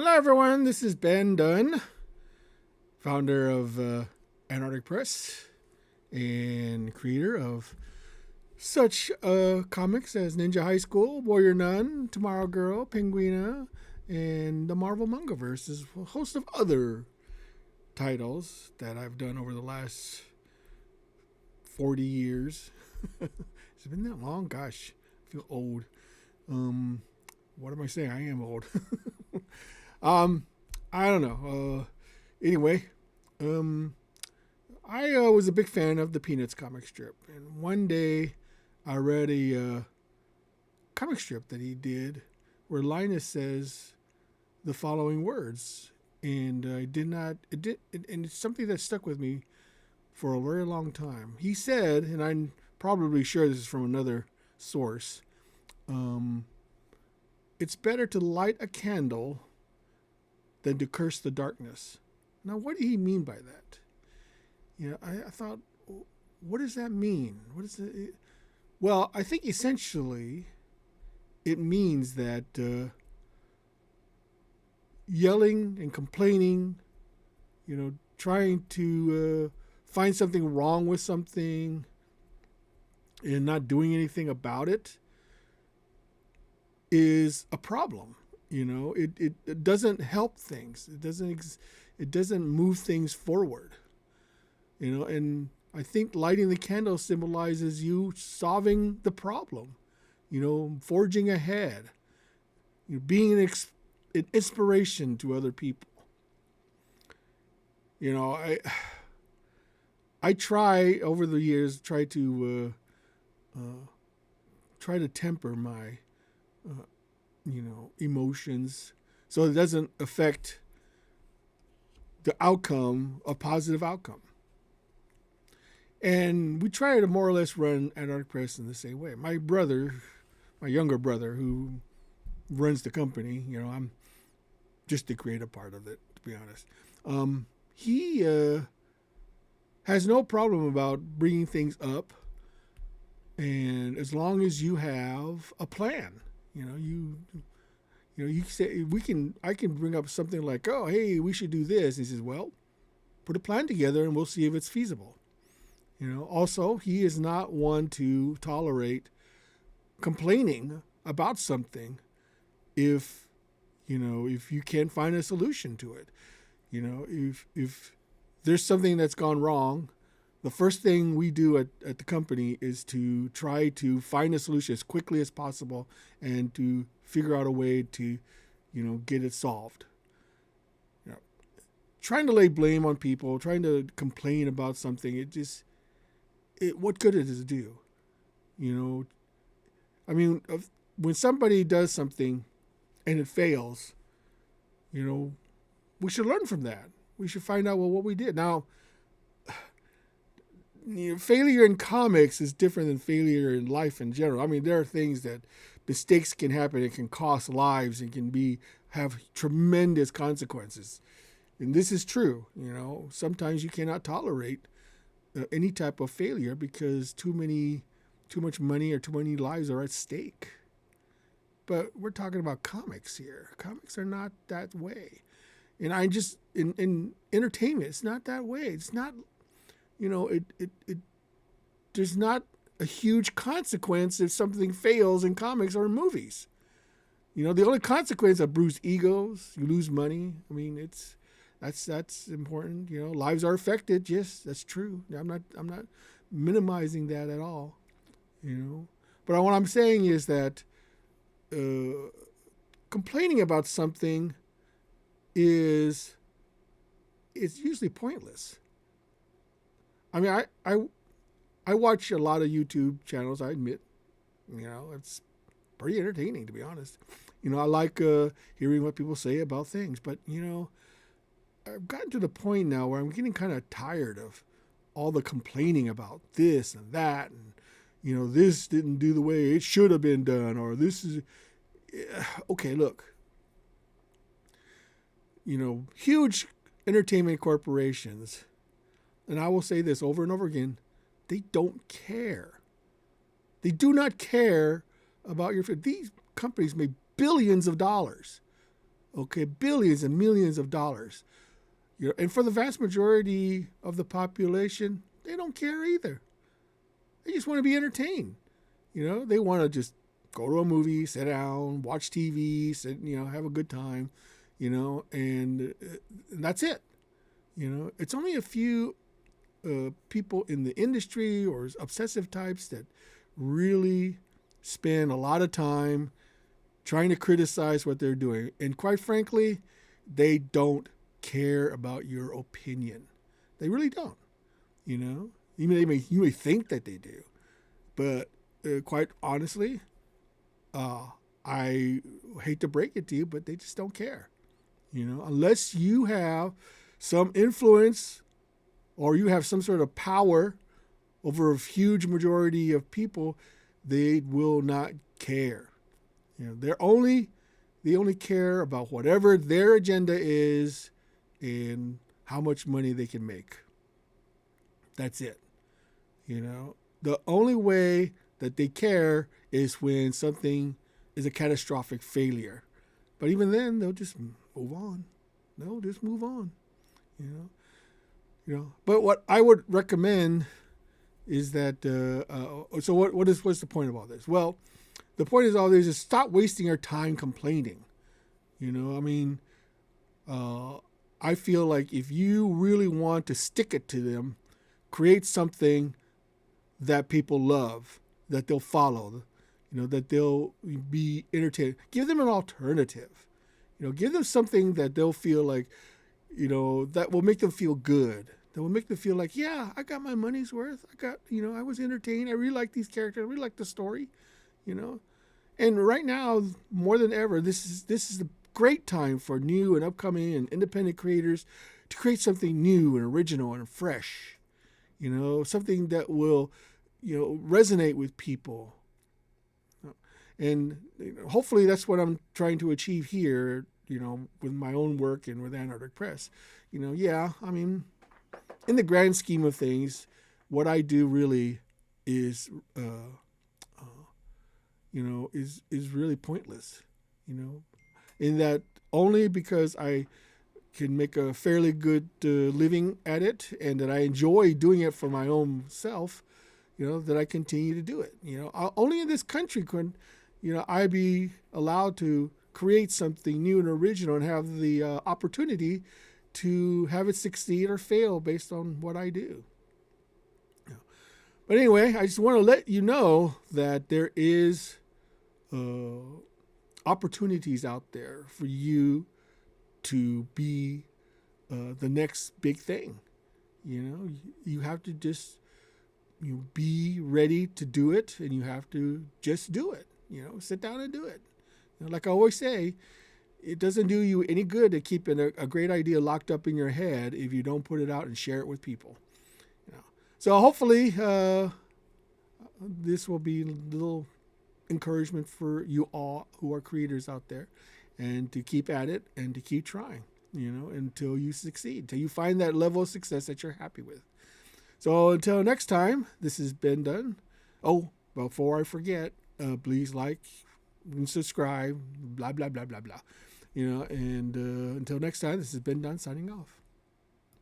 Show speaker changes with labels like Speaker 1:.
Speaker 1: Hello, everyone. This is Ben Dunn, founder of Antarctic Press and creator of such comics as Ninja High School, Warrior Nun, Tomorrow Girl, Penguina, and the Marvel Mangaverse, as a host of other titles that I've done over the last 40 years. It's been that long? Gosh, I feel old. What am I saying? I am old. um, I don't know. Anyway, I was a big fan of the Peanuts comic strip, and one day I read a comic strip that he did where Linus says the following words, and I did not. And it's something that stuck with me for a very long time. He said, and I'm probably sure this is from another source. It's better to light a candle than to curse the darkness. Now, what did he mean by that? I thought, what does that mean? What is it? Well, I think essentially it means that yelling and complaining, trying to find something wrong with something and not doing anything about it is a problem. It doesn't help things. It doesn't move things forward. And I think lighting the candle symbolizes you solving the problem. Forging ahead. Being an inspiration to other people. I try over the years try to temper my emotions so it doesn't affect the outcome, a positive outcome. And we try to more or less run Antarctic Press in the same way. My younger brother, who runs the company, I'm just the creative part of it, to be honest. He has no problem about bringing things up, and as long as you have a plan. You say I can bring up something like, oh, hey, we should do this. He says, well, put a plan together and we'll see if it's feasible. Also, he is not one to tolerate complaining about something if you can't find a solution to it. If there's something that's gone wrong, the first thing we do at the company is to try to find a solution as quickly as possible and to figure out a way to, get it solved. Trying to lay blame on people, trying to complain about something, what good does it do? When somebody does something and it fails, we should learn from that. We should find out, what we did. Now, failure in comics is different than failure in life in general. There are things that mistakes can happen. It can cost lives and can have tremendous consequences. And this is true. Sometimes you cannot tolerate any type of failure because too much money or too many lives are at stake. But we're talking about comics here. Comics are not that way. And in entertainment, it's not that way. It's not, there's not a huge consequence if something fails in comics or in movies. The only consequence are bruised egos, you lose money. That's important. Lives are affected. Yes, that's true. I'm not minimizing that at all. But what I'm saying is that complaining about something it's usually pointless. I watch a lot of YouTube channels. I admit, it's pretty entertaining, to be honest. I like hearing what people say about things, but I've gotten to the point now where I'm getting kind of tired of all the complaining about this and that, and this didn't do the way it should have been done, or this is okay. Look, huge entertainment corporations, and I will say this over and over again, they don't care. They do not care about your. These companies make billions of dollars. Okay, billions and millions of dollars. And for the vast majority of the population, they don't care either. They just want to be entertained. They want to just go to a movie, sit down, watch TV, have a good time, and that's it. It's only a few people in the industry or obsessive types that really spend a lot of time trying to criticize what they're doing. And quite frankly, they don't care about your opinion. They really don't. You may think that they do, but quite honestly, I hate to break it to you, but they just don't care. Unless you have some influence or you have some sort of power over a huge majority of people, they will not care. They only care about whatever their agenda is and how much money they can make. That's it. The only way that they care is when something is a catastrophic failure. But even then, they'll just move on. They'll just move on. But what I would recommend is that. So what's the point of all this? Well, the point of all this is stop wasting our time complaining. I feel like if you really want to stick it to them, create something that people love, that they'll follow, that they'll be entertained. Give them an alternative. Give them something that they'll feel like, that will make them feel good. That will make them feel like, yeah, I got my money's worth. I was entertained. I really like these characters. I really like the story, And right now, more than ever, this is a great time for new and upcoming and independent creators to create something new and original and fresh. Something that will, resonate with people. And hopefully that's what I'm trying to achieve here, with my own work and with Antarctic Press. In the grand scheme of things, what I do really is, is really pointless, in that only because I can make a fairly good living at it and that I enjoy doing it for my own self, that I continue to do it. Only in this country can, I be allowed to create something new and original and have the opportunity to have it succeed or fail based on what I do. But anyway, I just want to let you know that there is opportunities out there for you to be the next big thing. You have to just be ready to do it, and you have to just do it. Sit down and do it. Like I always say, it doesn't do you any good to keep a great idea locked up in your head if you don't put it out and share it with people. So hopefully this will be a little encouragement for you all who are creators out there, and to keep at it and to keep trying, until you succeed, until you find that level of success that you're happy with. So until next time, this has been done. Oh, before I forget, please like and subscribe, blah, blah, blah, blah, blah. And until next time, this has been done signing off.